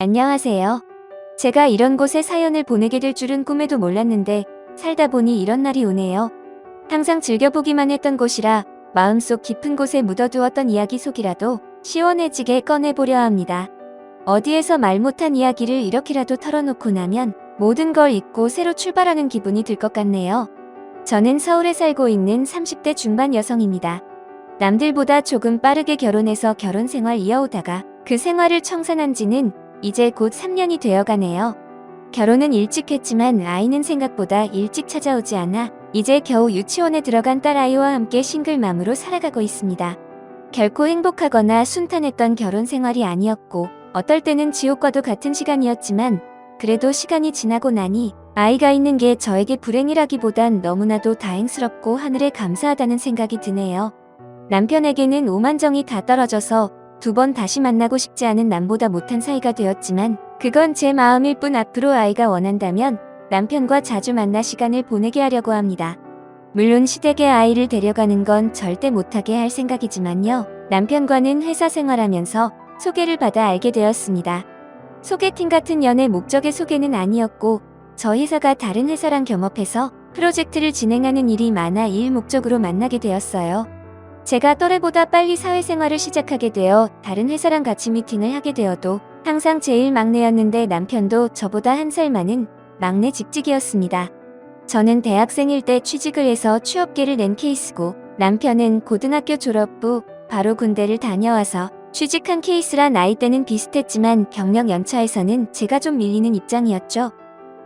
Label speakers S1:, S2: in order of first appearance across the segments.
S1: 안녕하세요. 제가 이런 곳에 사연을 보내게 될 줄은 꿈에도 몰랐는데 살다 보니 이런 날이 오네요. 항상 즐겨보기만 했던 곳이라 마음속 깊은 곳에 묻어두었던 이야기 속이라도 시원해지게 꺼내보려 합니다. 어디에서 말 못한 이야기를 이렇게라도 털어놓고 나면 모든 걸 잊고 새로 출발하는 기분이 들 것 같네요. 저는 서울에 살고 있는 30대 중반 여성입니다. 남들보다 조금 빠르게 결혼해서 결혼 생활 이어오다가 그 생활을 청산한 지는 이제 곧 3년이 되어가네요. 결혼은 일찍 했지만 아이는 생각보다 일찍 찾아오지 않아 이제 겨우 유치원에 들어간 딸아이와 함께 싱글맘으로 살아가고 있습니다. 결코 행복하거나 순탄했던 결혼 생활이 아니었고 어떨 때는 지옥과도 같은 시간이었지만 그래도 시간이 지나고 나니 아이가 있는 게 저에게 불행이라기보단 너무나도 다행스럽고 하늘에 감사하다는 생각이 드네요. 남편에게는 오만정이 다 떨어져서 2번 다시 만나고 싶지 않은 남보다 못한 사이가 되었지만 그건 제 마음일 뿐 앞으로 아이가 원한다면 남편과 자주 만나 시간을 보내게 하려고 합니다. 물론 시댁에 아이를 데려가는 건 절대 못하게 할 생각이지만요. 남편과는 회사 생활하면서 소개를 받아 알게 되었습니다. 소개팅 같은 연애 목적의 소개는 아니었고 저 회사가 다른 회사랑 겸업해서 프로젝트를 진행하는 일이 많아 일 목적으로 만나게 되었어요. 제가 또래보다 빨리 사회생활을 시작하게 되어 다른 회사랑 같이 미팅을 하게 되어도 항상 제일 막내였는데 남편도 저보다 1살 많은 막내 직직이었습니다. 저는 대학생일 때 취직을 해서 취업계를 낸 케이스고 남편은 고등학교 졸업 후 바로 군대를 다녀와서 취직한 케이스라 나이대는 비슷했지만 경력 연차에서는 제가 좀 밀리는 입장이었죠.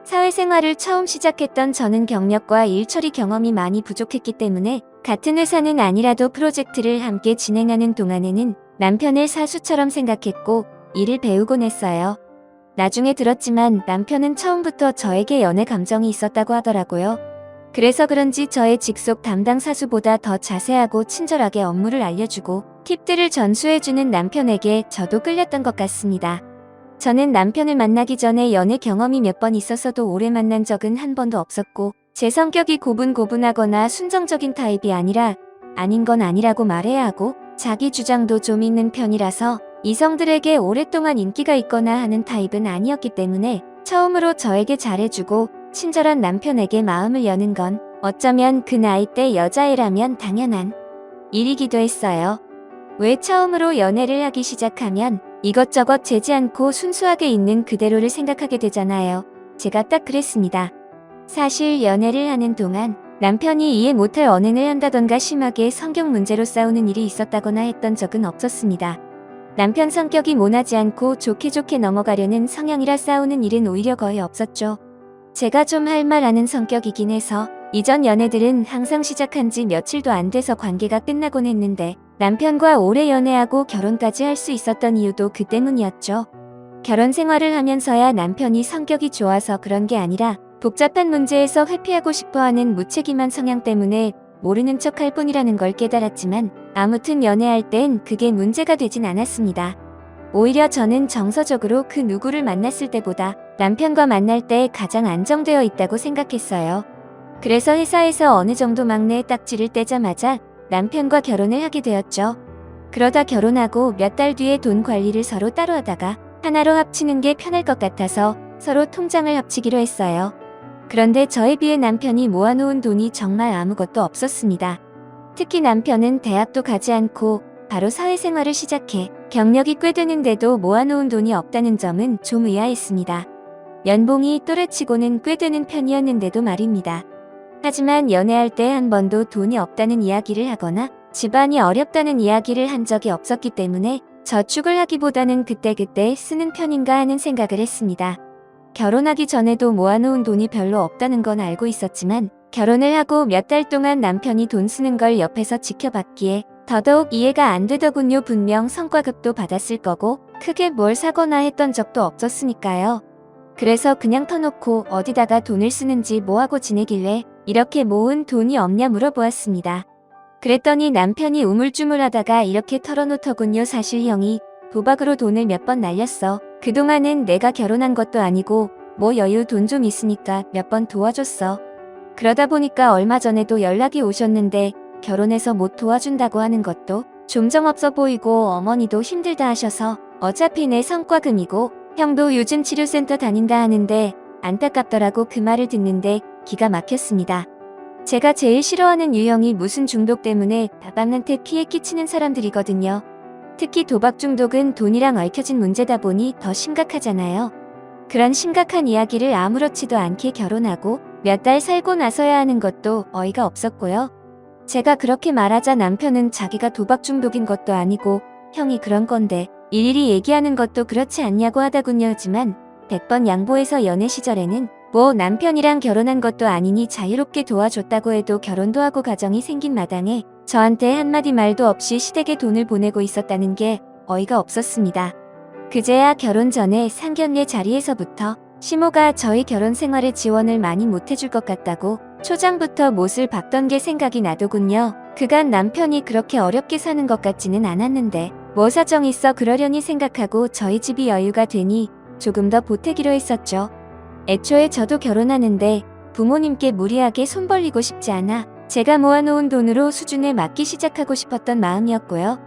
S1: 사회생활을 처음 시작했던 저는 경력과 일 처리 경험이 많이 부족했기 때문에 같은 회사는 아니라도 프로젝트를 함께 진행하는 동안에는 남편을 사수처럼 생각했고 일을 배우곤 했어요. 나중에 들었지만 남편은 처음부터 저에게 연애 감정이 있었다고 하더라고요. 그래서 그런지 저의 직속 담당 사수보다 더 자세하고 친절하게 업무를 알려주고 팁들을 전수해주는 남편에게 저도 끌렸던 것 같습니다. 저는 남편을 만나기 전에 연애 경험이 몇 번 있었어도 오래 만난 적은 한 번도 없었고 제 성격이 고분고분하거나 순정적인 타입이 아니라 아닌 건 아니라고 말해야 하고 자기 주장도 좀 있는 편이라서 이성들에게 오랫동안 인기가 있거나 하는 타입은 아니었기 때문에 처음으로 저에게 잘해주고 친절한 남편에게 마음을 여는 건 어쩌면 그 나이 때 여자애라면 당연한 일이기도 했어요. 왜 처음으로 연애를 하기 시작하면 이것저것 재지 않고 순수하게 있는 그대로를 생각하게 되잖아요. 제가 딱 그랬습니다. 사실 연애를 하는 동안 남편이 이해 못할 언행을 한다던가 심하게 성격 문제로 싸우는 일이 있었다거나 했던 적은 없었습니다. 남편 성격이 모나지 않고 좋게 넘어가려는 성향이라 싸우는 일은 오히려 거의 없었죠. 제가 좀 할 말 아는 성격이긴 해서 이전 연애들은 항상 시작한 지 며칠도 안 돼서 관계가 끝나곤 했는데 남편과 오래 연애하고 결혼까지 할 수 있었던 이유도 그 때문이었죠. 결혼 생활을 하면서야 남편이 성격이 좋아서 그런 게 아니라 복잡한 문제에서 회피하고 싶어하는 무책임한 성향 때문에 모르는 척할 뿐이라는 걸 깨달았지만 아무튼 연애할 땐 그게 문제가 되진 않았습니다. 오히려 저는 정서적으로 그 누구를 만났을 때보다 남편과 만날 때 가장 안정되어 있다고 생각했어요. 그래서 회사에서 어느 정도 막내의 딱지를 떼자마자 남편과 결혼을 하게 되었죠. 그러다 결혼하고 몇 달 뒤에 돈 관리를 서로 따로 하다가 하나로 합치는 게 편할 것 같아서 서로 통장을 합치기로 했어요. 그런데 저에 비해 남편이 모아놓은 돈이 정말 아무것도 없었습니다. 특히 남편은 대학도 가지 않고 바로 사회생활을 시작해 경력이 꽤 되는데도 모아놓은 돈이 없다는 점은 좀 의아했습니다. 연봉이 또래치고는 꽤 되는 편이었는데도 말입니다. 하지만 연애할 때 한 번도 돈이 없다는 이야기를 하거나 집안이 어렵다는 이야기를 한 적이 없었기 때문에 저축을 하기보다는 그때그때 쓰는 편인가 하는 생각을 했습니다. 결혼하기 전에도 모아놓은 돈이 별로 없다는 건 알고 있었지만 결혼을 하고 몇 달 동안 남편이 돈 쓰는 걸 옆에서 지켜봤기에 더더욱 이해가 안 되더군요. 분명 성과급도 받았을 거고 크게 뭘 사거나 했던 적도 없었으니까요. 그래서 그냥 터놓고 어디다가 돈을 쓰는지 뭐하고 지내길래 이렇게 모은 돈이 없냐 물어보았습니다. 그랬더니 남편이 우물쭈물하다가 이렇게 털어놓더군요. 사실 형이 도박으로 돈을 몇 번 날렸어. 그동안은 내가 결혼한 것도 아니고 뭐 여유 돈 좀 있으니까 몇 번 도와줬어. 그러다 보니까 얼마 전에도 연락이 오셨는데 결혼해서 못 도와준다고 하는 것도 좀 정없어 보이고 어머니도 힘들다 하셔서 어차피 내 성과금이고 형도 요즘 치료센터 다닌다 하는데 안타깝더라고. 그 말을 듣는데 기가 막혔습니다. 제가 제일 싫어하는 유형이 무슨 중독 때문에 다방한테 피해 끼치는 사람들이거든요. 특히 도박 중독은 돈이랑 얽혀진 문제다 보니 더 심각하잖아요. 그런 심각한 이야기를 아무렇지도 않게 결혼하고 몇 달 살고 나서야 하는 것도 어이가 없었고요. 제가 그렇게 말하자 남편은 자기가 도박 중독인 것도 아니고 형이 그런 건데 일일이 얘기하는 것도 그렇지 않냐고 하더군요. 하지만 100번 양보해서 연애 시절에는 뭐 남편이랑 결혼한 것도 아니니 자유롭게 도와줬다고 해도 결혼도 하고 가정이 생긴 마당에 저한테 한마디 말도 없이 시댁에 돈을 보내고 있었다는 게 어이가 없었습니다. 그제야 결혼 전에 상견례 자리에서부터 시모가 저희 결혼 생활에 지원을 많이 못해줄 것 같다고 초장부터 못을 박던 게 생각이 나더군요. 그간 남편이 그렇게 어렵게 사는 것 같지는 않았는데 뭐 사정 있어 그러려니 생각하고 저희 집이 여유가 되니 조금 더 보태기로 했었죠. 애초에 저도 결혼하는데 부모님께 무리하게 손 벌리고 싶지 않아 제가 모아놓은 돈으로 수준에 맞기 시작하고 싶었던 마음이었고요.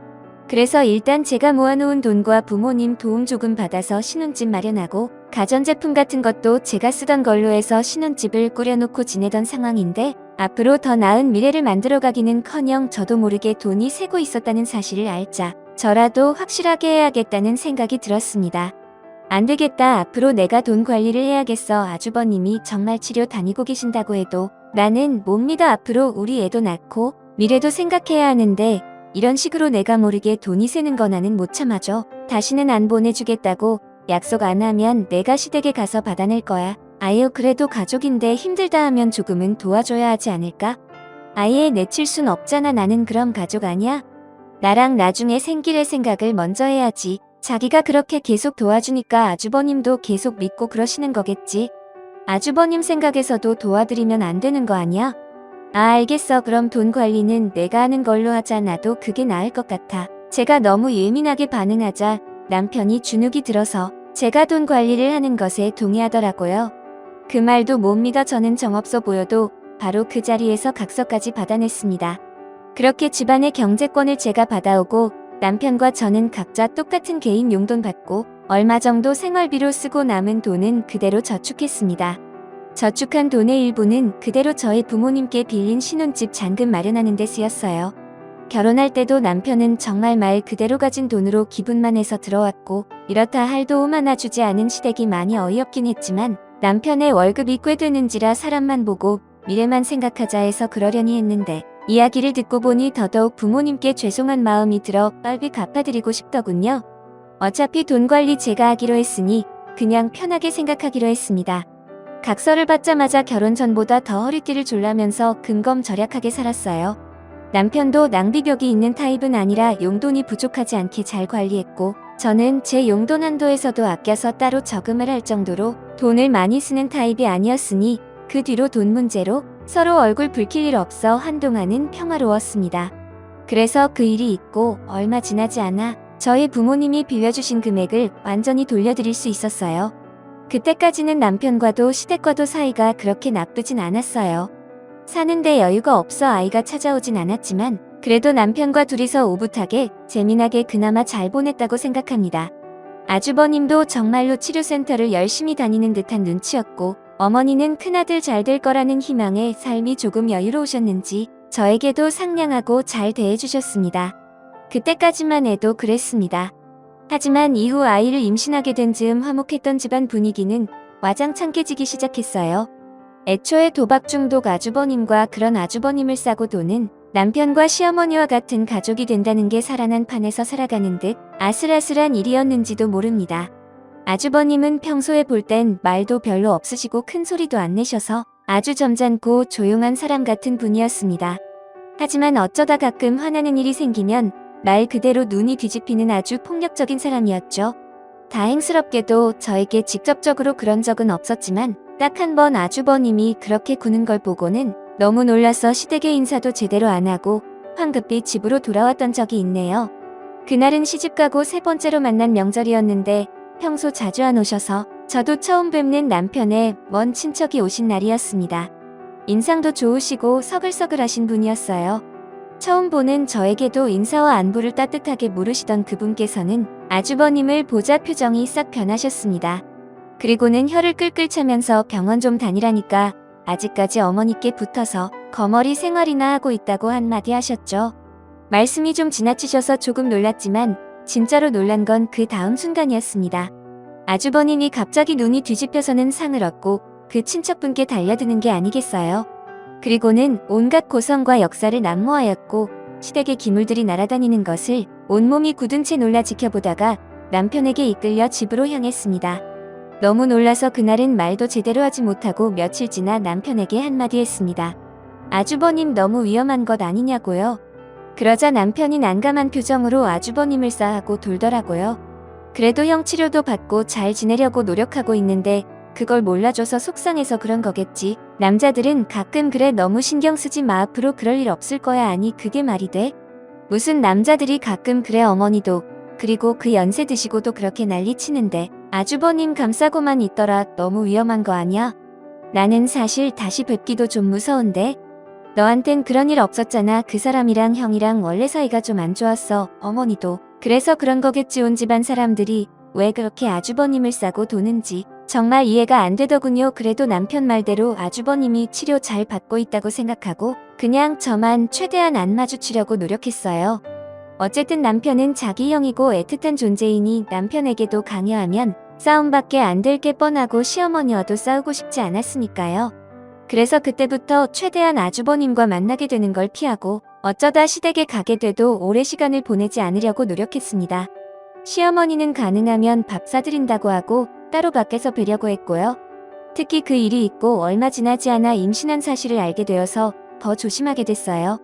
S1: 그래서 일단 제가 모아놓은 돈과 부모님 도움 조금 받아서 신혼집 마련하고 가전제품 같은 것도 제가 쓰던 걸로 해서 신혼집을 꾸려놓고 지내던 상황인데 앞으로 더 나은 미래를 만들어가기는커녕 저도 모르게 돈이 새고 있었다는 사실을 알자 저라도 확실하게 해야겠다는 생각이 들었습니다. 안 되겠다. 앞으로 내가 돈 관리를 해야겠어. 아주버님이 정말 치료 다니고 계신다고 해도 나는 못 믿어. 앞으로 우리 애도 낳고 미래도 생각해야 하는데 이런 식으로 내가 모르게 돈이 새는 거 나는 못 참아줘. 다시는 안 보내주겠다고 약속 안 하면 내가 시댁에 가서 받아낼 거야. 아유 그래도 가족인데 힘들다 하면 조금은 도와줘야 하지 않을까? 아예 내칠 순 없잖아. 나는 그럼 가족 아니야? 나랑 나중에 생길 생각을 먼저 해야지. 자기가 그렇게 계속 도와주니까 아주버님도 계속 믿고 그러시는 거겠지. 아주버님 생각에서도 도와드리면 안 되는 거 아니야? 아 알겠어. 그럼 돈 관리는 내가 하는 걸로 하자. 나도 그게 나을 것 같아. 제가 너무 예민하게 반응하자 남편이 주눅이 들어서 제가 돈 관리를 하는 것에 동의하더라고요. 그 말도 못 믿어. 저는 정없어 보여도 바로 그 자리에서 각서까지 받아냈습니다. 그렇게 집안의 경제권을 제가 받아오고 남편과 저는 각자 똑같은 개인 용돈 받고 얼마 정도 생활비로 쓰고 남은 돈은 그대로 저축했습니다. 저축한 돈의 일부는 그대로 저희 부모님께 빌린 신혼집 잔금 마련하는 데 쓰였어요. 결혼할 때도 남편은 정말 말 그대로 가진 돈으로 기분만 해서 들어왔고 이렇다 할 도움 하나 주지 않은 시댁이 많이 어이없긴 했지만 남편의 월급이 꽤 되는지라 사람만 보고 미래만 생각하자 해서 그러려니 했는데 이야기를 듣고 보니 더더욱 부모님께 죄송한 마음이 들어 빨리 갚아드리고 싶더군요. 어차피 돈 관리 제가 하기로 했으니 그냥 편하게 생각하기로 했습니다. 각서를 받자마자 결혼 전보다 더 허리띠를 졸라면서 근검절약하게 살았어요. 남편도 낭비벽이 있는 타입은 아니라 용돈이 부족하지 않게 잘 관리했고 저는 제 용돈 한도에서도 아껴서 따로 저금을 할 정도로 돈을 많이 쓰는 타입이 아니었으니 그 뒤로 돈 문제로 서로 얼굴 붉힐 일 없어 한동안은 평화로웠습니다. 그래서 그 일이 있고 얼마 지나지 않아 저희 부모님이 빌려주신 금액을 완전히 돌려드릴 수 있었어요. 그때까지는 남편과도 시댁과도 사이가 그렇게 나쁘진 않았어요. 사는데 여유가 없어 아이가 찾아오진 않았지만 그래도 남편과 둘이서 오붓하게 재미나게 그나마 잘 보냈다고 생각합니다. 아주버님도 정말로 치료센터를 열심히 다니는 듯한 눈치였고 어머니는 큰아들 잘 될 거라는 희망에 삶이 조금 여유로우셨는지 저에게도 상냥하고 잘 대해주셨습니다. 그때까지만 해도 그랬습니다. 하지만 이후 아이를 임신하게 된 즈음 화목했던 집안 분위기는 와장창 깨지기 시작했어요. 애초에 도박 중독 아주버님과 그런 아주버님을 싸고 도는 남편과 시어머니와 같은 가족이 된다는 게 살아난 판에서 살아가는 듯 아슬아슬한 일이었는지도 모릅니다. 아주버님은 평소에 볼 땐 말도 별로 없으시고 큰 소리도 안 내셔서 아주 점잖고 조용한 사람 같은 분이었습니다. 하지만 어쩌다 가끔 화나는 일이 생기면 말 그대로 눈이 뒤집히는 아주 폭력적인 사람이었죠. 다행스럽게도 저에게 직접적으로 그런 적은 없었지만 딱 한 번 아주버님이 그렇게 구는 걸 보고는 너무 놀라서 시댁에 인사도 제대로 안 하고 황급히 집으로 돌아왔던 적이 있네요. 그날은 시집가고 세 번째로 만난 명절이었는데 평소 자주 안 오셔서 저도 처음 뵙는 남편의 먼 친척이 오신 날이었습니다. 인상도 좋으시고 서글서글하신 분이었어요. 처음 보는 저에게도 인사와 안부를 따뜻하게 물으시던 그분께서는 아주버님을 보자 표정이 싹 변하셨습니다. 그리고는 혀를 끌끌 차면서 병원 좀 다니라니까 아직까지 어머니께 붙어서 거머리 생활이나 하고 있다고 한마디 하셨죠. 말씀이 좀 지나치셔서 조금 놀랐지만 진짜로 놀란 건 그 다음 순간이었습니다. 아주버님이 갑자기 눈이 뒤집혀서는 상을 얻고 그 친척분께 달려드는 게 아니겠어요. 그리고는 온갖 고성과 역사를 난무하였고 시댁의 기물들이 날아다니는 것을 온몸이 굳은 채 놀라 지켜보다가 남편에게 이끌려 집으로 향했습니다. 너무 놀라서 그날은 말도 제대로 하지 못하고 며칠 지나 남편에게 한마디 했습니다. 아주버님 너무 위험한 것 아니냐고요. 그러자 남편이 난감한 표정으로 아주버님을 싸하고 돌더라고요. 그래도 형 치료도 받고 잘 지내려고 노력하고 있는데 그걸 몰라줘서 속상해서 그런 거겠지. 남자들은 가끔 그래 너무 신경 쓰지 마. 앞으로 그럴 일 없을 거야. 아니 그게 말이 돼? 무슨 남자들이 가끔 그래. 어머니도 그리고 그 연세 드시고도 그렇게 난리치는데 아주버님 감싸고만 있더라. 너무 위험한 거 아니야? 나는 사실 다시 뵙기도 좀 무서운데? 너한텐 그런 일 없었잖아. 그 사람이랑 형이랑 원래 사이가 좀 안 좋았어. 어머니도 그래서 그런 거겠지. 온 집안 사람들이 왜 그렇게 아주버님을 싸고 도는지 정말 이해가 안 되더군요. 그래도 남편 말대로 아주버님이 치료 잘 받고 있다고 생각하고 그냥 저만 최대한 안 마주치려고 노력했어요. 어쨌든 남편은 자기 형이고 애틋한 존재이니 남편에게도 강요하면 싸움밖에 안 될 게 뻔하고 시어머니와도 싸우고 싶지 않았으니까요. 그래서 그때부터 최대한 아주버님과 만나게 되는 걸 피하고 어쩌다 시댁에 가게 돼도 오래 시간을 보내지 않으려고 노력했습니다. 시어머니는 가능하면 밥 사드린다고 하고 따로 밖에서 뵈려고 했고요. 특히 그 일이 있고 얼마 지나지 않아 임신한 사실을 알게 되어서 더 조심하게 됐어요.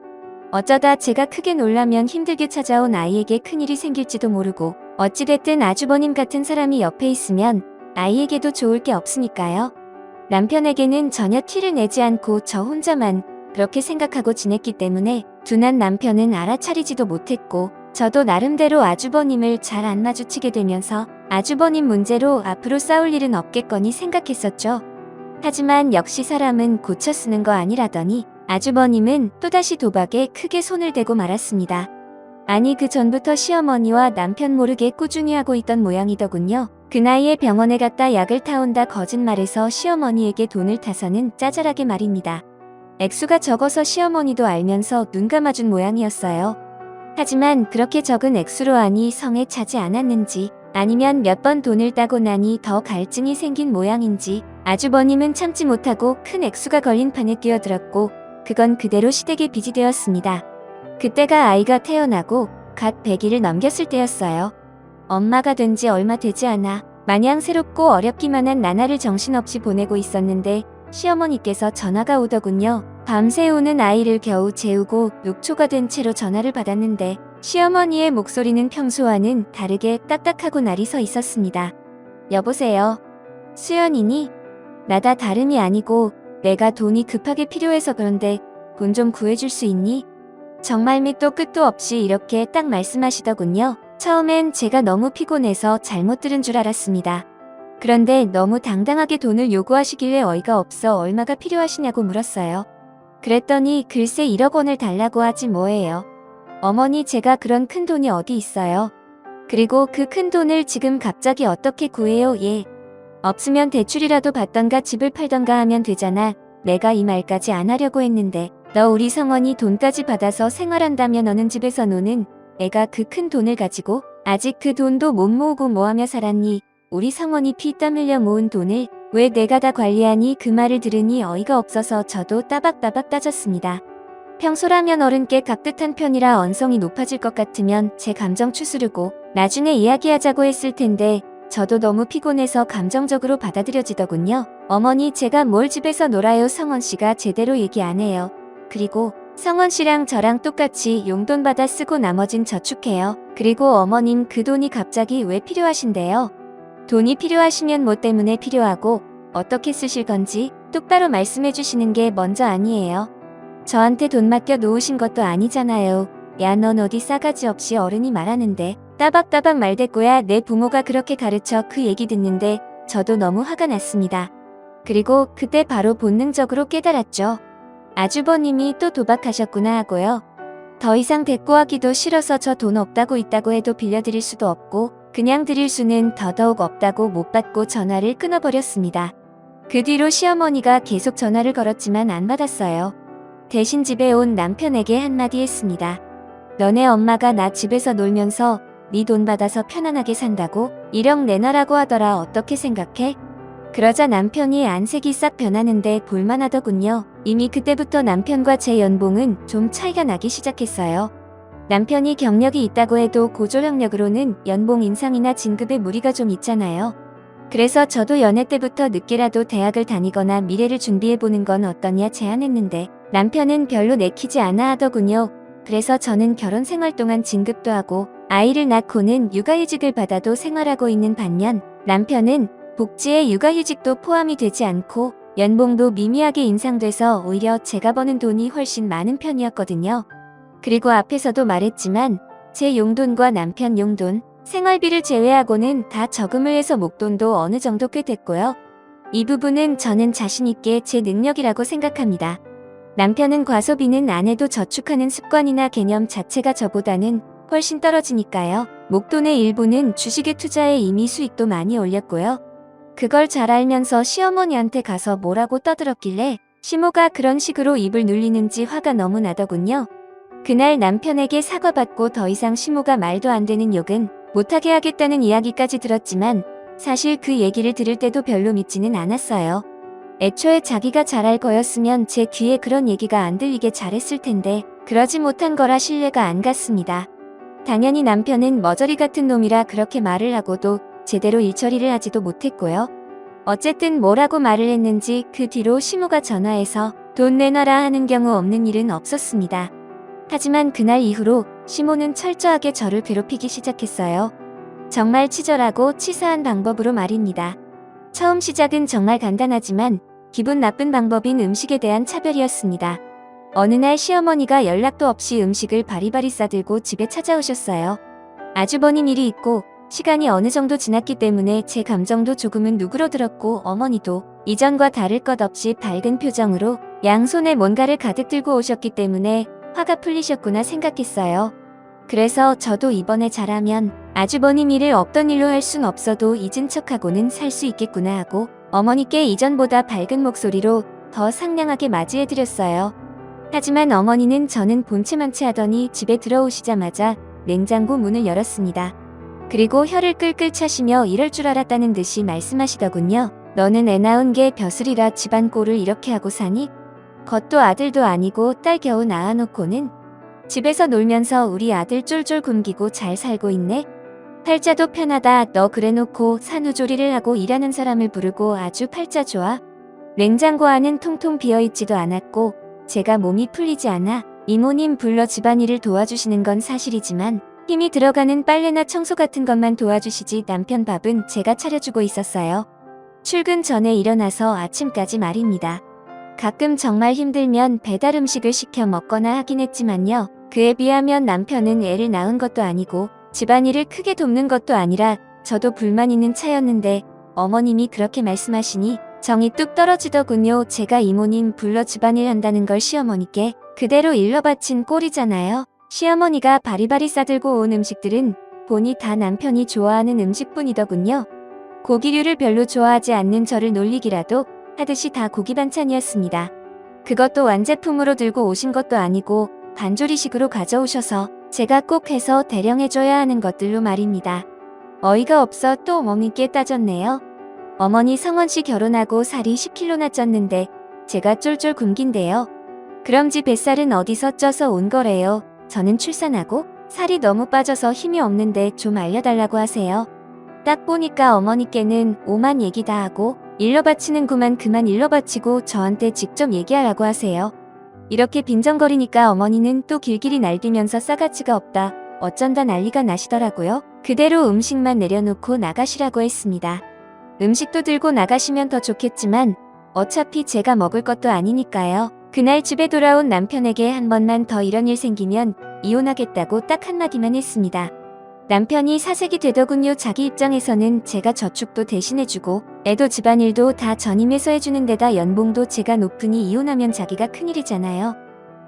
S1: 어쩌다 제가 크게 놀라면 힘들게 찾아온 아이에게 큰일이 생길지도 모르고 어찌됐든 아주버님 같은 사람이 옆에 있으면 아이에게도 좋을 게 없으니까요. 남편에게는 전혀 티를 내지 않고 저 혼자만 그렇게 생각하고 지냈기 때문에 둔한 남편은 알아차리지도 못했고 저도 나름대로 아주버님을 잘 안 마주치게 되면서 아주버님 문제로 앞으로 싸울 일은 없겠거니 생각했었죠. 하지만 역시 사람은 고쳐 쓰는 거 아니라더니 아주버님은 또다시 도박에 크게 손을 대고 말았습니다. 아니 그 전부터 시어머니와 남편 모르게 꾸준히 하고 있던 모양이더군요. 그 나이에 병원에 갔다 약을 타온다 거짓말해서 시어머니에게 돈을 타서는 짜잘하게 말입니다. 액수가 적어서 시어머니도 알면서 눈 감아준 모양이었어요. 하지만 그렇게 적은 액수로 하니 성에 차지 않았는지 아니면 몇 번 돈을 따고 나니 더 갈증이 생긴 모양인지 아주버님은 참지 못하고 큰 액수가 걸린 판에 뛰어들었고 그건 그대로 시댁에 빚이 되었습니다. 그때가 아이가 태어나고 갓 100일을 넘겼을 때였어요. 엄마가 된 지 얼마 되지 않아 마냥 새롭고 어렵기만 한 나날을 정신없이 보내고 있었는데 시어머니께서 전화가 오더군요. 밤새 우는 아이를 겨우 재우고 녹초가 된 채로 전화를 받았는데 시어머니의 목소리는 평소와는 다르게 딱딱하고 날이 서 있었습니다. 여보세요. 수연이니? 나다 다름이 아니고 내가 돈이 급하게 필요해서 그런데 돈 좀 구해줄 수 있니? 정말 밑도 끝도 없이 이렇게 딱 말씀하시더군요. 처음엔 제가 너무 피곤해서 잘못 들은 줄 알았습니다. 그런데 너무 당당하게 돈을 요구하시길래 어이가 없어 얼마가 필요하시냐고 물었어요. 그랬더니 글쎄 1억 원을 달라고 하지 뭐예요. 어머니 제가 그런 큰 돈이 어디 있어요. 그리고 그 큰 돈을 지금 갑자기 어떻게 구해요. 예. 없으면 대출이라도 받던가 집을 팔던가 하면 되잖아. 내가 이 말까지 안 하려고 했는데 너 우리 성원이 돈까지 받아서 생활한다면 어느 집에서 노는 애가 그 큰 돈을 가지고 아직 그 돈도 못 모으고 뭐하며 살았니. 우리 성원이 피땀 흘려 모은 돈을 왜 내가 다 관리하니. 그 말을 들으니 어이가 없어서 저도 따박따박 따졌습니다. 평소라면 어른께 깍듯한 편이라 언성이 높아질 것 같으면 제 감정 추스르고 나중에 이야기하자고 했을 텐데 저도 너무 피곤해서 감정적으로 받아들여지더군요. 어머니 제가 뭘 집에서 놀아요. 성원씨가 제대로 얘기 안 해요. 그리고 성원씨랑 저랑 똑같이 용돈 받아 쓰고 나머진 저축해요. 그리고 어머님 그 돈이 갑자기 왜 필요하신데요? 돈이 필요하시면 뭐 때문에 필요하고 어떻게 쓰실 건지 똑바로 말씀해 주시는 게 먼저 아니에요. 저한테 돈 맡겨 놓으신 것도 아니잖아요. 야 넌 어디 싸가지 없이 어른이 말하는데 따박따박 말대꾸야. 내 부모가 그렇게 가르쳐. 그 얘기 듣는데 저도 너무 화가 났습니다. 그리고 그때 바로 본능적으로 깨달았죠. 아주버님이 또 도박하셨구나 하고요. 더 이상 대꾸하기도 싫어서 저 돈 없다고 있다고 해도 빌려드릴 수도 없고 그냥 드릴 수는 더더욱 없다고 못 받고 전화를 끊어버렸습니다. 그 뒤로 시어머니가 계속 전화를 걸었지만 안 받았어요. 대신 집에 온 남편에게 한마디 했습니다. 너네 엄마가 나 집에서 놀면서 네 돈 받아서 편안하게 산다고 1억 내놔라고 하더라. 어떻게 생각해? 그러자 남편이 안색이 싹 변하는데 볼만하더군요. 이미 그때부터 남편과 제 연봉은 좀 차이가 나기 시작했어요. 남편이 경력이 있다고 해도 고졸학력으로는 연봉 인상이나 진급에 무리가 좀 있잖아요. 그래서 저도 연애 때부터 늦게라도 대학을 다니거나 미래를 준비해보는 건 어떠냐 제안했는데 남편은 별로 내키지 않아 하더군요. 그래서 저는 결혼 생활 동안 진급도 하고 아이를 낳고는 육아휴직을 받아도 생활하고 있는 반면 남편은 복지에 육아휴직도 포함이 되지 않고 연봉도 미미하게 인상돼서 오히려 제가 버는 돈이 훨씬 많은 편이었거든요. 그리고 앞에서도 말했지만 제 용돈과 남편 용돈, 생활비를 제외하고는 다 저금을 해서 목돈도 어느 정도 꽤 됐고요. 이 부분은 저는 자신 있게 제 능력이라고 생각합니다. 남편은 과소비는 안 해도 저축하는 습관이나 개념 자체가 저보다는 훨씬 떨어지니까요. 목돈의 일부는 주식에 투자해 이미 수익도 많이 올렸고요. 그걸 잘 알면서 시어머니한테 가서 뭐라고 떠들었길래 시모가 그런 식으로 입을 눌리는지 화가 너무 나더군요. 그날 남편에게 사과받고 더 이상 시모가 말도 안 되는 욕은 못하게 하겠다는 이야기까지 들었지만 사실 그 얘기를 들을 때도 별로 믿지는 않았어요. 애초에 자기가 잘할 거였으면 제 귀에 그런 얘기가 안 들리게 잘했을 텐데 그러지 못한 거라 신뢰가 안 갔습니다. 당연히 남편은 머저리 같은 놈이라 그렇게 말을 하고도 제대로 일처리를 하지도 못했고요. 어쨌든 뭐라고 말을 했는지 그 뒤로 시모가 전화해서 돈 내놔라 하는 경우 없는 일은 없었습니다. 하지만 그날 이후로 시모는 철저하게 저를 괴롭히기 시작했어요. 정말 치졸하고 치사한 방법으로 말입니다. 처음 시작은 정말 간단하지만 기분 나쁜 방법인 음식에 대한 차별이었습니다. 어느 날 시어머니가 연락도 없이 음식을 바리바리 싸들고 집에 찾아오셨어요. 아주 번인 일이 있고 시간이 어느 정도 지났기 때문에 제 감정도 조금은 누그러들었고 어머니도 이전과 다를 것 없이 밝은 표정으로 양손에 뭔가를 가득 들고 오셨기 때문에 화가 풀리셨구나 생각했어요. 그래서 저도 이번에 잘하면 아주 번인 일을 없던 일로 할 순 없어도 잊은 척하고는 살 수 있겠구나 하고 어머니께 이전보다 밝은 목소리로 더 상냥하게 맞이해드렸어요. 하지만 어머니는 저는 본체만치 하더니 집에 들어오시자마자 냉장고 문을 열었습니다. 그리고 혀를 끌끌 차시며 이럴 줄 알았다는 듯이 말씀하시더군요. 너는 애 낳은 게 벼슬이라 집안 꼴을 이렇게 하고 사니? 겉도 아들도 아니고 딸 겨우 낳아놓고는 집에서 놀면서 우리 아들 쫄쫄 굶기고 잘 살고 있네? 팔자도 편하다. 너 그래놓고 산후조리를 하고 일하는 사람을 부르고 아주 팔자 좋아? 냉장고 안은 통통 비어있지도 않았고 제가 몸이 풀리지 않아 이모님 불러 집안일을 도와주시는 건 사실이지만 힘이 들어가는 빨래나 청소 같은 것만 도와주시지 남편 밥은 제가 차려주고 있었어요. 출근 전에 일어나서 아침까지 말입니다. 가끔 정말 힘들면 배달 음식을 시켜 먹거나 하긴 했지만요. 그에 비하면 남편은 애를 낳은 것도 아니고 집안일을 크게 돕는 것도 아니라 저도 불만 있는 차였는데 어머님이 그렇게 말씀하시니 정이 뚝 떨어지더군요. 제가 이모님 불러 집안일 한다는 걸 시어머니께 그대로 일러 바친 꼴이잖아요. 시어머니가 바리바리 싸들고 온 음식들은 보니 다 남편이 좋아하는 음식뿐이더군요. 고기류를 별로 좋아하지 않는 저를 놀리기라도 하듯이 다 고기 반찬이었습니다. 그것도 완제품으로 들고 오신 것도 아니고 반조리식으로 가져오셔서 제가 꼭 해서 대령해줘야 하는 것들로 말입니다. 어이가 없어 또 어머니께 따졌네요. 어머니 성원씨 결혼하고 살이 10kg나 쪘는데 제가 쫄쫄 굶긴대요. 그럼 지 뱃살은 어디서 쪄서 온 거래요. 저는 출산하고 살이 너무 빠져서 힘이 없는데 좀 알려달라고 하세요. 딱 보니까 어머니께는 오만 얘기 다 하고 일러 바치는구만. 그만 일러 바치고 저한테 직접 얘기하라고 하세요. 이렇게 빈정거리니까 어머니는 또 길길이 날뛰면서 싸가지가 없다. 어쩐다 난리가 나시더라고요. 그대로 음식만 내려놓고 나가시라고 했습니다. 음식도 들고 나가시면 더 좋겠지만 어차피 제가 먹을 것도 아니니까요. 그날 집에 돌아온 남편에게 한 번만 더 이런 일 생기면 이혼하겠다고 딱 한마디만 했습니다. 남편이 사색이 되더군요. 자기 입장에서는 제가 저축도 대신해주고 애도 집안일도 다 전임해서 해주는 데다 연봉도 제가 높으니 이혼하면 자기가 큰일이잖아요.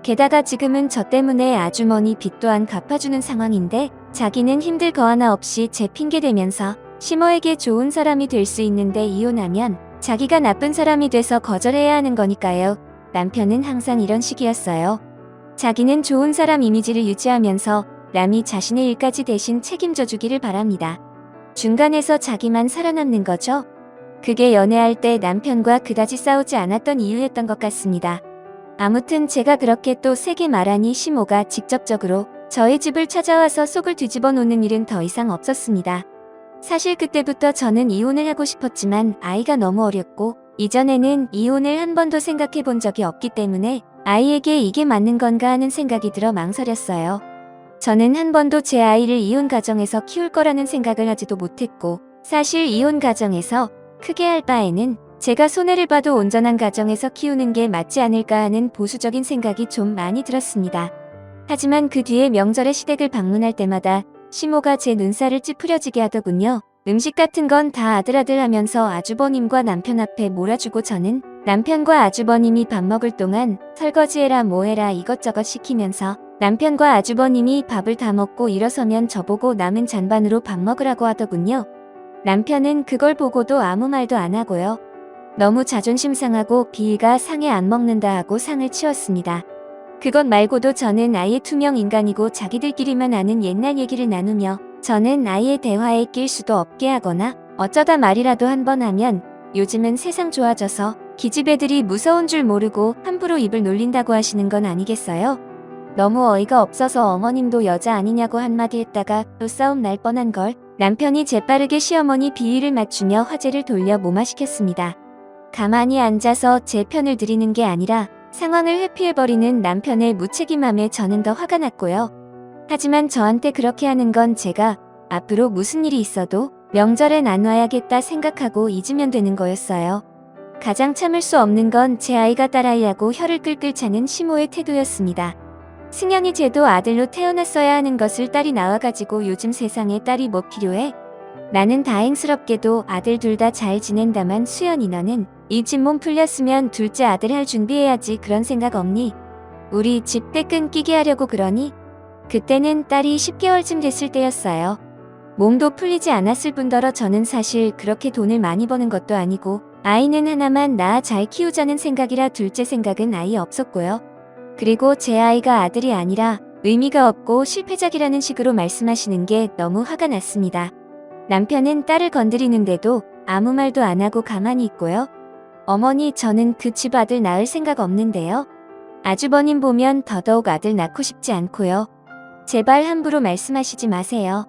S1: 게다가 지금은 저 때문에 아주머니 빚 또한 갚아주는 상황인데 자기는 힘들 거 하나 없이 제 핑계 대면서 시모에게 좋은 사람이 될 수 있는데 이혼하면 자기가 나쁜 사람이 돼서 거절해야 하는 거니까요. 남편은 항상 이런 식이었어요. 자기는 좋은 사람 이미지를 유지하면서 남이 자신의 일까지 대신 책임져 주기를 바랍니다. 중간에서 자기만 살아남는 거죠. 그게 연애할 때 남편과 그다지 싸우지 않았던 이유였던 것 같습니다. 아무튼 제가 그렇게 또 세게 말하니 시모가 직접적으로 저희 집을 찾아와서 속을 뒤집어 놓는 일은 더 이상 없었습니다. 사실 그때부터 저는 이혼을 하고 싶었지만 아이가 너무 어렸고 이전에는 이혼을 한 번도 생각해 본 적이 없기 때문에 아이에게 이게 맞는 건가 하는 생각이 들어 망설였어요. 저는 한 번도 제 아이를 이혼 가정에서 키울 거라는 생각을 하지도 못했고 사실 이혼 가정에서 크게 할 바에는 제가 손해를 봐도 온전한 가정에서 키우는 게 맞지 않을까 하는 보수적인 생각이 좀 많이 들었습니다. 하지만 그 뒤에 명절에 시댁을 방문할 때마다 시모가 제 눈살을 찌푸려지게 하더군요. 음식 같은 건 다 아들 하면서 아주버님과 남편 앞에 몰아주고 저는 남편과 아주버님이 밥 먹을 동안 설거지해라 뭐해라 이것저것 시키면서 남편과 아주버님이 밥을 다 먹고 일어서면 저보고 남은 잔반으로 밥 먹으라고 하더군요. 남편은 그걸 보고도 아무 말도 안 하고요. 너무 자존심 상하고 비위가 상해 안 먹는다 하고 상을 치웠습니다. 그것 말고도 저는 아예 투명 인간이고 자기들끼리만 아는 옛날 얘기를 나누며 저는 아예 대화에 낄 수도 없게 하거나 어쩌다 말이라도 한 번 하면 요즘은 세상 좋아져서 기집애들이 무서운 줄 모르고 함부로 입을 놀린다고 하시는 건 아니겠어요? 너무 어이가 없어서 어머님도 여자 아니냐고 한마디 했다가 또 싸움 날 뻔한 걸 남편이 재빠르게 시어머니 비위를 맞추며 화제를 돌려 무마시켰습니다. 가만히 앉아서 제 편을 들이는 게 아니라 상황을 회피해버리는 남편의 무책임함에 저는 더 화가 났고요. 하지만 저한테 그렇게 하는 건 제가 앞으로 무슨 일이 있어도 명절에 나눠야겠다 생각하고 잊으면 되는 거였어요. 가장 참을 수 없는 건 제 아이가 딸아이라고 혀를 끌끌 차는 시모의 태도였습니다. 승현이 쟤도 아들로 태어났어야 하는 것을 딸이 나와가지고 요즘 세상에 딸이 뭐 필요해? 나는 다행스럽게도 아들 둘 다 잘 지낸다만 수연이 너는 이 집 몸 풀렸으면 둘째 아들 할 준비해야지 그런 생각 없니? 우리 집 때 끊기게 하려고 그러니? 그때는 딸이 10개월쯤 됐을 때였어요. 몸도 풀리지 않았을 뿐더러 저는 사실 그렇게 돈을 많이 버는 것도 아니고 아이는 하나만 낳아 잘 키우자는 생각이라 둘째 생각은 아예 없었고요. 그리고 제 아이가 아들이 아니라 의미가 없고 실패작이라는 식으로 말씀하시는 게 너무 화가 났습니다. 남편은 딸을 건드리는데도 아무 말도 안 하고 가만히 있고요. 어머니 저는 그 집 아들 낳을 생각 없는데요. 아주버님 보면 더더욱 아들 낳고 싶지 않고요. 제발 함부로 말씀하시지 마세요.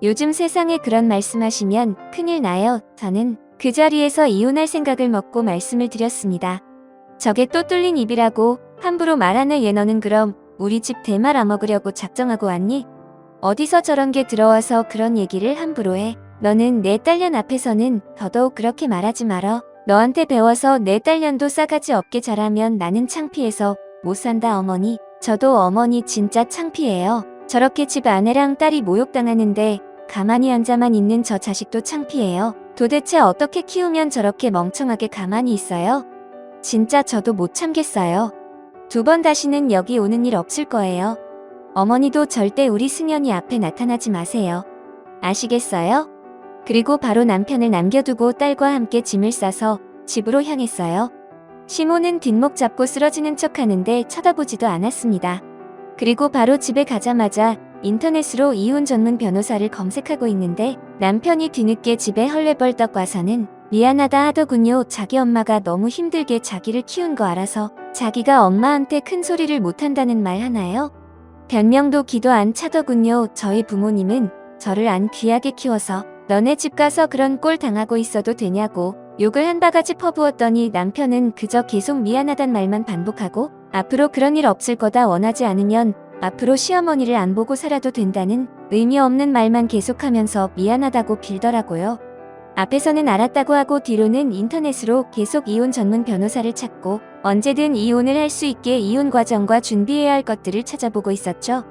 S1: 요즘 세상에 그런 말씀하시면 큰일 나요. 저는 그 자리에서 이혼할 생각을 먹고 말씀을 드렸습니다. 저게 또 뚫린 입이라고 함부로 말하네 얘 너는 그럼 우리 집 대말 먹으려고 작정하고 왔니? 어디서 저런 게 들어와서 그런 얘기를 함부로 해. 너는 내 딸년 앞에서는 더더욱 그렇게 말하지 말어. 너한테 배워서 내 딸년도 싸가지 없게 자라면 나는 창피해서 못 산다 어머니. 저도 어머니 진짜 창피해요. 저렇게 집 아내랑 딸이 모욕당하는데 가만히 앉아만 있는 저 자식도 창피해요. 도대체 어떻게 키우면 저렇게 멍청하게 가만히 있어요? 진짜 저도 못 참겠어요. 2번 다시는 여기 오는 일 없을 거예요. 어머니도 절대 우리 승현이 앞에 나타나지 마세요. 아시겠어요? 그리고 바로 남편을 남겨두고 딸과 함께 짐을 싸서 집으로 향했어요. 시모는 뒷목 잡고 쓰러지는 척하는데 쳐다보지도 않았습니다. 그리고 바로 집에 가자마자 인터넷으로 이혼 전문 변호사를 검색하고 있는데 남편이 뒤늦게 집에 헐레벌떡 와서는 미안하다 하더군요. 자기 엄마가 너무 힘들게 자기를 키운 거 알아서 자기가 엄마한테 큰 소리를 못한다는 말 하나요? 변명도 기도 안 차더군요. 저희 부모님은 저를 안 귀하게 키워서 너네 집 가서 그런 꼴 당하고 있어도 되냐고 욕을 한 바가지 퍼부었더니 남편은 그저 계속 미안하단 말만 반복하고 앞으로 그런 일 없을 거다 원하지 않으면 앞으로 시어머니를 안 보고 살아도 된다는 의미 없는 말만 계속하면서 미안하다고 빌더라고요. 앞에서는 알았다고 하고 뒤로는 인터넷으로 계속 이혼 전문 변호사를 찾고 언제든 이혼을 할 수 있게 이혼 과정과 준비해야 할 것들을 찾아보고 있었죠.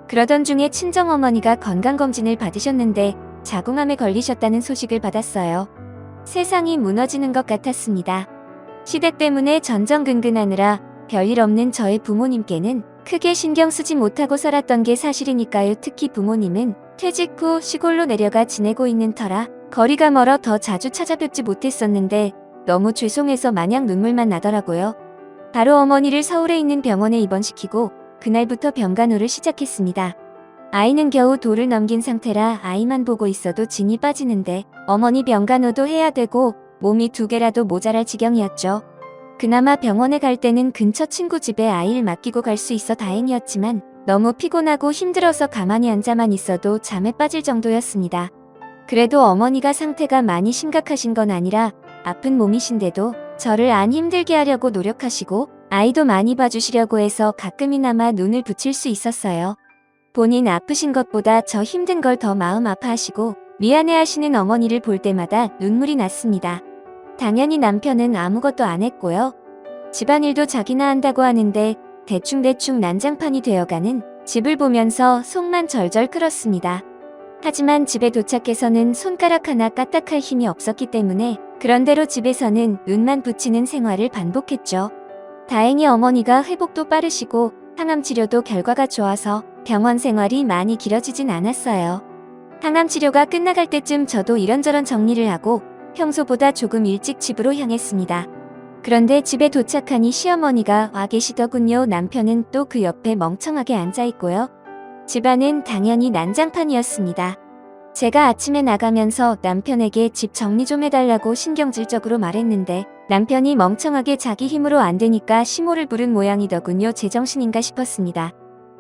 S1: 그러던 중에 친정어머니가 건강검진을 받으셨는데 자궁암에 걸리셨다는 소식을 받았어요. 세상이 무너지는 것 같았습니다. 시댁 때문에 전전긍긍하느라 별일 없는 저의 부모님께는 크게 신경 쓰지 못하고 살았던 게 사실이니까요. 특히 부모님은 퇴직 후 시골로 내려가 지내고 있는 터라 거리가 멀어 더 자주 찾아뵙지 못했었는데 너무 죄송해서 마냥 눈물만 나더라고요. 바로 어머니를 서울에 있는 병원에 입원시키고 그날부터 병간호를 시작했습니다. 아이는 겨우 돌을 넘긴 상태라 아이만 보고 있어도 진이 빠지는데 어머니 병간호도 해야 되고 몸이 2개라도 모자랄 지경이었죠. 그나마 병원에 갈 때는 근처 친구 집에 아이를 맡기고 갈 수 있어 다행이었지만 너무 피곤하고 힘들어서 가만히 앉아만 있어도 잠에 빠질 정도였습니다. 그래도 어머니가 상태가 많이 심각하신 건 아니라 아픈 몸이신데도 저를 안 힘들게 하려고 노력하시고 아이도 많이 봐주시려고 해서 가끔이나마 눈을 붙일 수 있었어요. 본인 아프신 것보다 저 힘든 걸 더 마음 아파하시고 미안해하시는 어머니를 볼 때마다 눈물이 났습니다. 당연히 남편은 아무것도 안 했고요. 집안일도 자기나 한다고 하는데 대충대충 난장판이 되어가는 집을 보면서 속만 절절 끓었습니다. 하지만 집에 도착해서는 손가락 하나 까딱할 힘이 없었기 때문에 그런대로 집에서는 눈만 붙이는 생활을 반복했죠. 다행히 어머니가 회복도 빠르시고 항암 치료도 결과가 좋아서 병원 생활이 많이 길어지진 않았어요. 항암 치료가 끝나갈 때쯤 저도 이런저런 정리를 하고 평소보다 조금 일찍 집으로 향했습니다. 그런데 집에 도착하니 시어머니가 와 계시더군요. 남편은 또 그 옆에 멍청하게 앉아있고요. 집안은 당연히 난장판이었습니다. 제가 아침에 나가면서 남편에게 집 정리 좀 해달라고 신경질적으로 말했는데 남편이 멍청하게 자기 힘으로 안 되니까 시모를 부른 모양이더군요. 제정신인가 싶었습니다.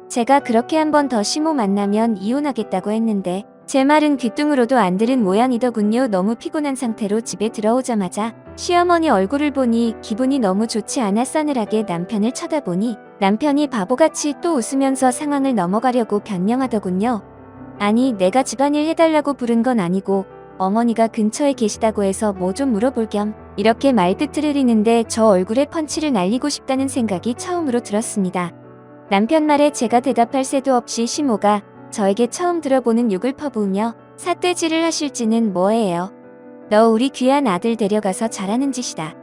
S1: 제가 그렇게 한 번 더 시모 만나면 이혼하겠다고 했는데 제 말은 귀뚱으로도 안 들은 모양이더군요. 너무 피곤한 상태로 집에 들어오자마자 시어머니 얼굴을 보니 기분이 너무 좋지 않아 싸늘하게 남편을 쳐다보니 남편이 바보같이 또 웃으면서 상황을 넘어가려고 변명하더군요. 아니, 내가 집안일 해달라고 부른 건 아니고 어머니가 근처에 계시다고 해서 뭐 좀 물어볼 겸 이렇게 말끝을 흐리는데 저 얼굴에 펀치를 날리고 싶다는 생각이 처음으로 들었습니다. 남편 말에 제가 대답할 새도 없이 시모가 저에게 처음 들어보는 욕을 퍼부으며 삿대질을 하실지는 뭐예요. 너 우리 귀한 아들 데려가서 잘하는 짓이다.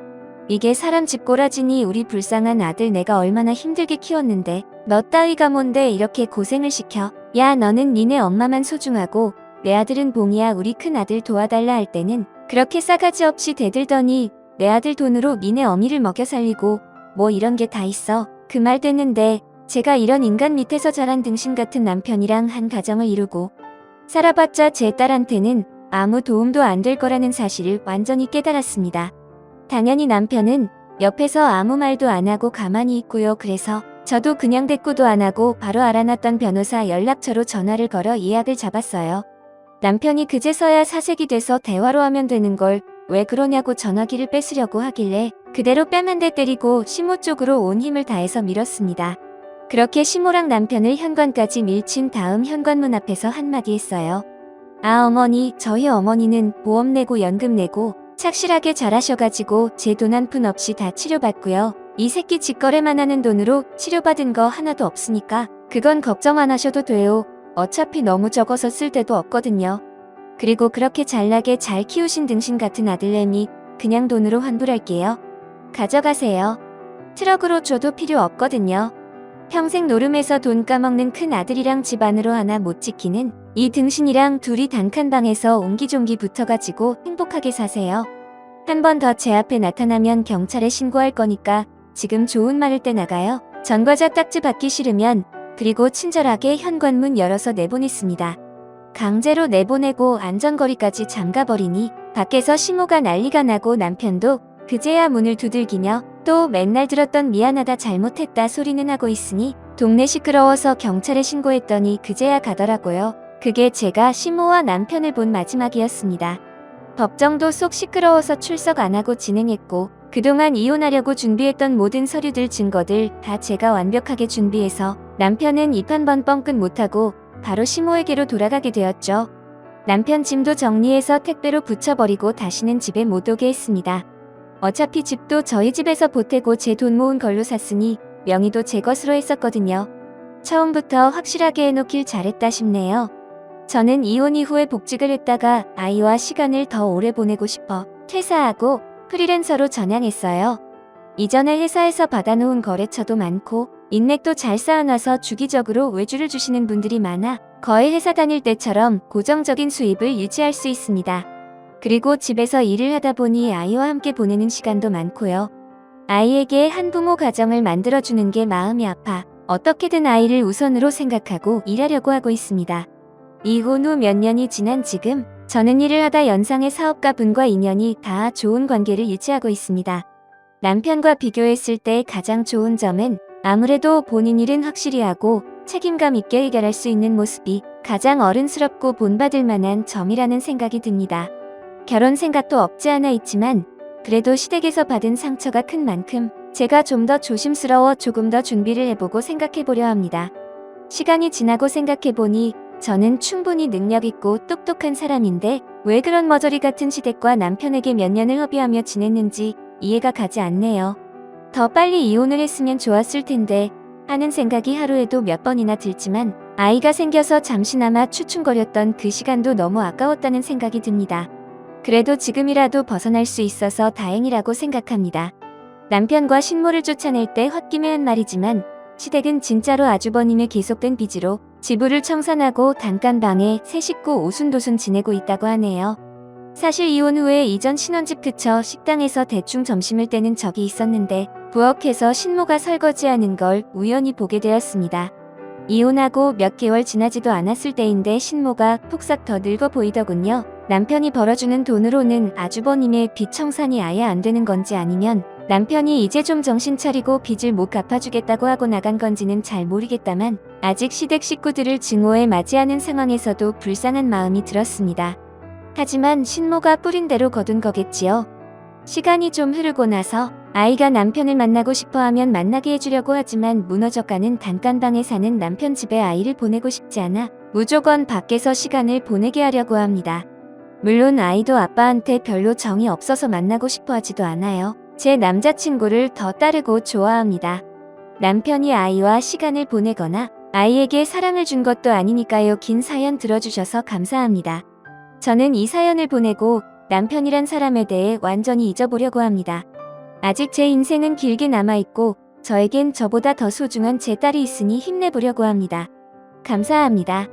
S1: 이게 사람 집 꼬라지니 우리 불쌍한 아들 내가 얼마나 힘들게 키웠는데 너 따위가 뭔데 이렇게 고생을 시켜. 야, 너는 니네 엄마만 소중하고 내 아들은 봉이야. 우리 큰아들 도와달라 할 때는 그렇게 싸가지 없이 대들더니 내 아들 돈으로 니네 어미를 먹여 살리고 뭐 이런 게 다 있어. 그 말 됐는데 제가 이런 인간 밑에서 자란 등신 같은 남편이랑 한 가정을 이루고 살아봤자 제 딸한테는 아무 도움도 안 될 거라는 사실을 완전히 깨달았습니다. 당연히 남편은 옆에서 아무 말도 안 하고 가만히 있고요. 그래서 저도 그냥 대꾸도 안 하고 바로 알아놨던 변호사 연락처로 전화를 걸어 예약을 잡았어요. 남편이 그제서야 사색이 돼서 대화로 하면 되는 걸 왜 그러냐고 전화기를 뺏으려고 하길래 그대로 뺨 한 대 때리고 시모 쪽으로 온 힘을 다해서 밀었습니다. 그렇게 시모랑 남편을 현관까지 밀친 다음 현관문 앞에서 한마디 했어요. 아, 어머니, 저희 어머니는 보험 내고 연금 내고 착실하게 잘하셔가지고 제 돈 한 푼 없이 다 치료받고요. 이 새끼 직거래만 하는 돈으로 치료받은 거 하나도 없으니까 그건 걱정 안 하셔도 돼요. 어차피 너무 적어서 쓸 데도 없거든요. 그리고 그렇게 잘나게 잘 키우신 등신 같은 아들내미 그냥 돈으로 환불할게요. 가져가세요. 트럭으로 줘도 필요 없거든요. 평생 노름해서 돈 까먹는 큰 아들이랑 집 안으로 하나 못 지키는 이 등신이랑 둘이 단칸방에서 옹기종기 붙어가지고 행복하게 사세요. 한 번 더 제 앞에 나타나면 경찰에 신고할 거니까 지금 좋은 말을 때 나가요. 전과자 딱지 받기 싫으면. 그리고 친절하게 현관문 열어서 내보냈습니다. 강제로 내보내고 안전거리까지 잠가버리니 밖에서 시모가 난리가 나고 남편도 그제야 문을 두들기며 또 맨날 들었던 미안하다 잘못했다 소리는 하고 있으니 동네 시끄러워서 경찰에 신고했더니 그제야 가더라고요. 그게 제가 시모와 남편을 본 마지막이었습니다. 법정도 속 시끄러워서 출석 안 하고 진행했고 그동안 이혼하려고 준비했던 모든 서류들 증거들 다 제가 완벽하게 준비해서 남편은 입 한 번 뻥끗 못하고 바로 시모에게로 돌아가게 되었죠. 남편 짐도 정리해서 택배로 붙여버리고 다시는 집에 못 오게 했습니다. 어차피 집도 저희 집에서 보태고 제 돈 모은 걸로 샀으니 명의도 제 것으로 했었거든요. 처음부터 확실하게 해놓길 잘했다 싶네요. 저는 이혼 이후에 복직을 했다가 아이와 시간을 더 오래 보내고 싶어 퇴사하고 프리랜서로 전향했어요. 이전에 회사에서 받아놓은 거래처도 많고 인맥도 잘 쌓아놔서 주기적으로 외주를 주시는 분들이 많아 거의 회사 다닐 때처럼 고정적인 수입을 유지할 수 있습니다. 그리고 집에서 일을 하다 보니 아이와 함께 보내는 시간도 많고요. 아이에게 한부모 가정을 만들어주는 게 마음이 아파 어떻게든 아이를 우선으로 생각하고 일하려고 하고 있습니다. 이혼 후 몇 년이 지난 지금 저는 일을 하다 연상의 사업가분과 인연이 닿아 좋은 관계를 유지하고 있습니다. 남편과 비교했을 때 가장 좋은 점은 아무래도 본인 일은 확실히 하고 책임감 있게 해결할 수 있는 모습이 가장 어른스럽고 본받을 만한 점이라는 생각이 듭니다. 결혼 생각도 없지 않아 있지만 그래도 시댁에서 받은 상처가 큰 만큼 제가 좀 더 조심스러워 조금 더 준비를 해보고 생각해보려 합니다. 시간이 지나고 생각해보니 저는 충분히 능력 있고 똑똑한 사람인데 왜 그런 머저리 같은 시댁과 남편에게 몇 년을 허비하며 지냈는지 이해가 가지 않네요. 더 빨리 이혼을 했으면 좋았을 텐데 하는 생각이 하루에도 몇 번이나 들지만 아이가 생겨서 잠시나마 추충거렸던 그 시간도 너무 아까웠다는 생각이 듭니다. 그래도 지금이라도 벗어날 수 있어서 다행이라고 생각합니다. 남편과 신모를 쫓아낼 때 홧김에 한 말이지만 시댁은 진짜로 아주버님의 계속된 빚으로 지불을 청산하고 단칸방에 새 식구 오순도순 지내고 있다고 하네요. 사실 이혼 후에 이전 신혼집 그쳐 식당에서 대충 점심을 때는 적이 있었는데 부엌에서 신모가 설거지하는 걸 우연히 보게 되었습니다. 이혼하고 몇 개월 지나지도 않았을 때인데 신모가 폭삭 더 늙어 보이더군요. 남편이 벌어주는 돈으로는 아주버님의 빚 청산이 아예 안 되는 건지 아니면 남편이 이제 좀 정신 차리고 빚을 못 갚아주겠다고 하고 나간 건지는 잘 모르겠다만 아직 시댁 식구들을 증오에 맞이하는 상황에서도 불쌍한 마음이 들었습니다. 하지만 신모가 뿌린 대로 거둔 거겠지요. 시간이 좀 흐르고 나서 아이가 남편을 만나고 싶어하면 만나게 해주려고 하지만 무너져가는 단칸방에 사는 남편 집에 아이를 보내고 싶지 않아 무조건 밖에서 시간을 보내게 하려고 합니다. 물론 아이도 아빠한테 별로 정이 없어서 만나고 싶어 하지도 않아요. 제 남자친구를 더 따르고 좋아합니다. 남편이 아이와 시간을 보내거나 아이에게 사랑을 준 것도 아니니까요. 긴 사연 들어주셔서 감사합니다. 저는 이 사연을 보내고 남편이란 사람에 대해 완전히 잊어보려고 합니다. 아직 제 인생은 길게 남아있고 저에겐 저보다 더 소중한 제 딸이 있으니 힘내보려고 합니다. 감사합니다.